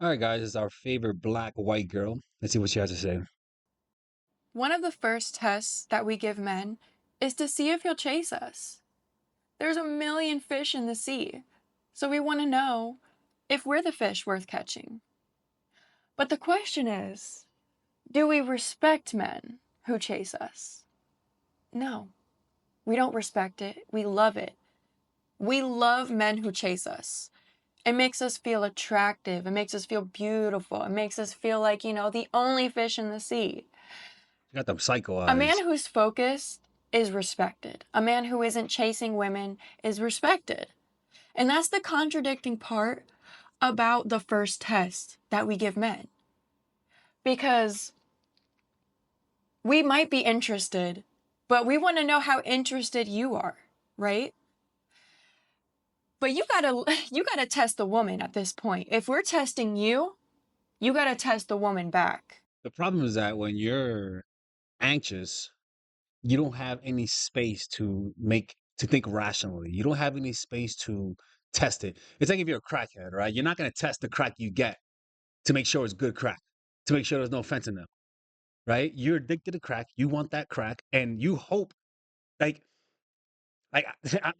All right, guys, it's our favorite black white girl. Let's see what she has to say. One of the first tests that we give men is to see if he'll chase us. There's a million fish in the sea, so we want to know if we're the fish worth catching. But the question is, do we respect men who chase us? No, we don't respect it. We love it. We love men who chase us. It makes us feel attractive. It makes us feel beautiful. It makes us feel like, the only fish in the sea. She got them psycho A man eyes. who's focused is respected. A man who isn't chasing women is respected. And that's the contradicting part about the first test that we give men. Because we might be interested, but we want to know how interested you are, right? But you gotta test the woman at this point. If we're testing you, you gotta test the woman back. The problem is that when you're anxious, you don't have any space to think rationally. You don't have any space to test it. It's like if you're a crackhead, right? You're not going to test the crack you get to make sure it's good crack, to make sure there's no fentanyl, right? You're addicted to crack. You want that crack, and you hope like like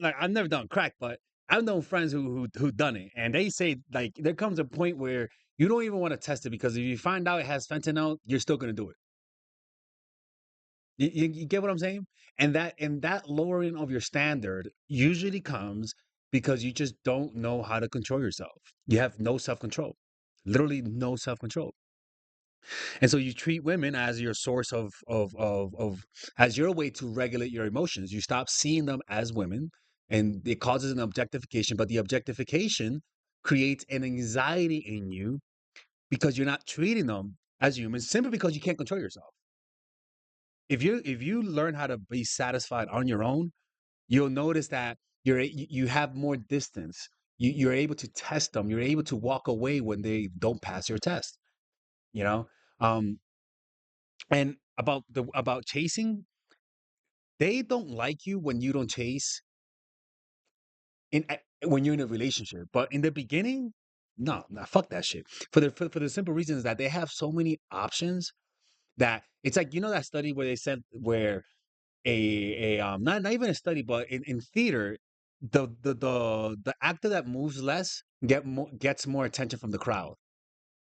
I've never done crack, but I've known friends who done it, and they say like there comes a point where you don't even want to test it because if you find out it has fentanyl, you're still gonna do it. You get what I'm saying? And that lowering of your standard usually comes because you just don't know how to control yourself. You have no self control, literally no self control. And so you treat women as your source of as your way to regulate your emotions. You stop seeing them as women, and it causes an objectification. But the objectification creates an anxiety in you because you're not treating them as humans simply because you can't control yourself. If you learn how to be satisfied on your own, you'll notice that you have more distance. You're able to test them. You're able to walk away when they don't pass your test. You know, um, and about chasing, they don't like you when you don't chase when you're in a relationship. But in the beginning, no, no, fuck that shit. For the simple reason is that they have so many options that it's like that study where they said where not even a study, but in theater, the actor that moves less gets more attention from the crowd,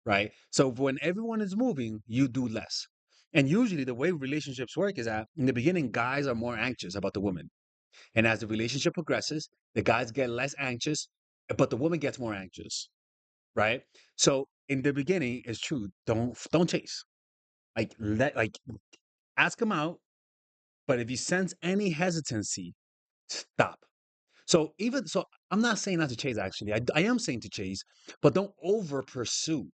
right? So when everyone is moving, you do less. And usually the way relationships work is that in the beginning, guys are more anxious about the woman. And as the relationship progresses, the guys get less anxious, but the woman gets more anxious, right? So in the beginning, it's true. Don't chase. Like ask them out, but if you sense any hesitancy, stop. So I'm not saying not to chase. Actually, I am saying to chase, but don't over pursue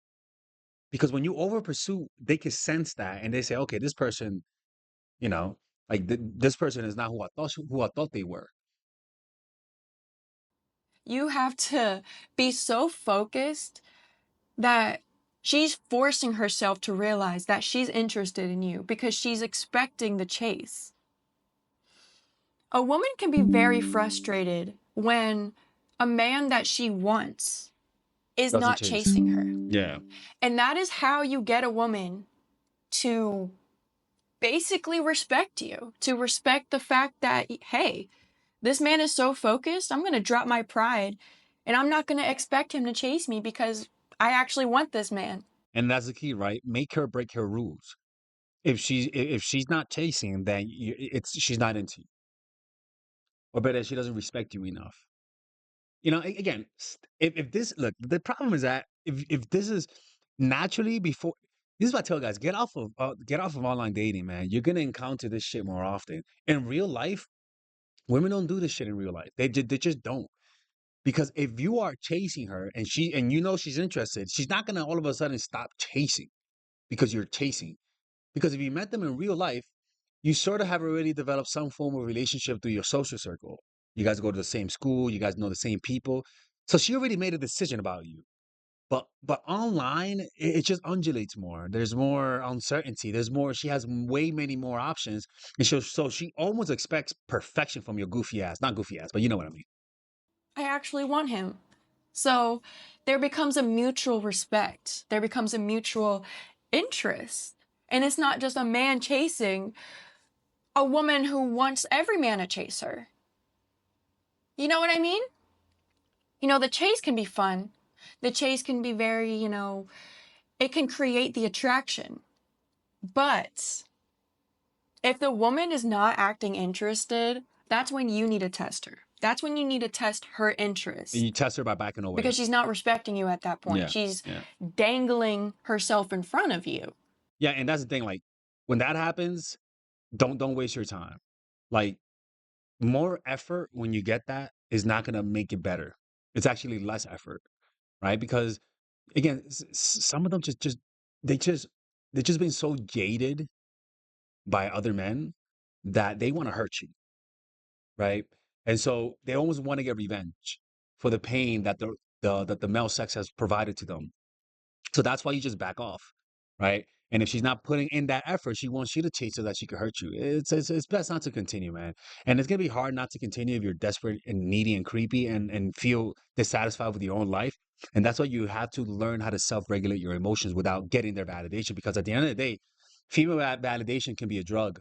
because when you over pursue, they can sense that and they say, okay, this person, you know, this person is not who I thought they were. You have to be so focused that she's forcing herself to realize that she's interested in you because she's expecting the chase. A woman can be very frustrated when a man that she wants is Doesn't not chase. chasing her. Yeah. And that is how you get a woman to basically respect you, to respect the fact that, hey, this man is so focused, I'm going to drop my pride and I'm not going to expect him to chase me because I actually want this man. And that's the key, right? Make her break her rules. If she's not chasing, then she's not into you, or better, she doesn't respect you enough. Again, if this look, the problem is that if this is naturally before. This is what I tell guys: get off of online dating, man. You're gonna encounter this shit more often in real life. Women don't do this shit in real life. They just don't. Because if you are chasing her and she's interested, she's not gonna all of a sudden stop chasing because you're chasing. Because if you met them in real life, you sort of have already developed some form of relationship through your social circle. You guys go to the same school, you guys know the same people. So she already made a decision about you. But online, it just undulates more. There's more uncertainty. There's more. She has way many more options, and so she almost expects perfection from your goofy ass. Not goofy ass, but you know what I mean. I actually want him. So there becomes a mutual respect. There becomes a mutual interest. And it's not just a man chasing a woman who wants every man to chase her. You know what I mean? The chase can be fun. The chase can be very, it can create the attraction. But if the woman is not acting interested, that's when you need to test her. That's when you need to test her interest. And you test her by backing away. Because she's not respecting you at that point. Yeah, She's yeah. dangling herself in front of you. Yeah, and that's the thing. Like when that happens, don't waste your time. Like more effort when you get that is not gonna make it better. It's actually less effort, right? Because again, some of them they just they've just been so jaded by other men that they want to hurt you, right? And so they always want to get revenge for the pain that the male sex has provided to them. So that's why you just back off, right? And if she's not putting in that effort, she wants you to chase her that she could hurt you. It's best not to continue, man. And it's gonna be hard not to continue if you're desperate and needy and creepy and feel dissatisfied with your own life. And that's why you have to learn how to self-regulate your emotions without getting their validation. Because at the end of the day, female validation can be a drug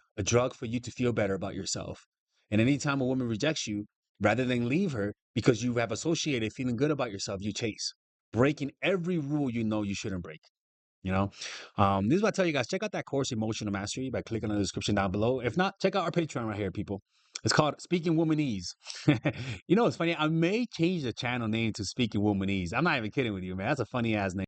for you to feel better about yourself. And anytime a woman rejects you, rather than leave her because you have associated feeling good about yourself, you chase, breaking every rule you know you shouldn't break. You know, this is what I tell you guys. Check out that course, Emotional Mastery, by clicking on the description down below. If not, check out our Patreon right here, people. It's called Speaking Womanese. It's funny. I may change the channel name to Speaking Womanese. I'm not even kidding with you, man. That's a funny ass name.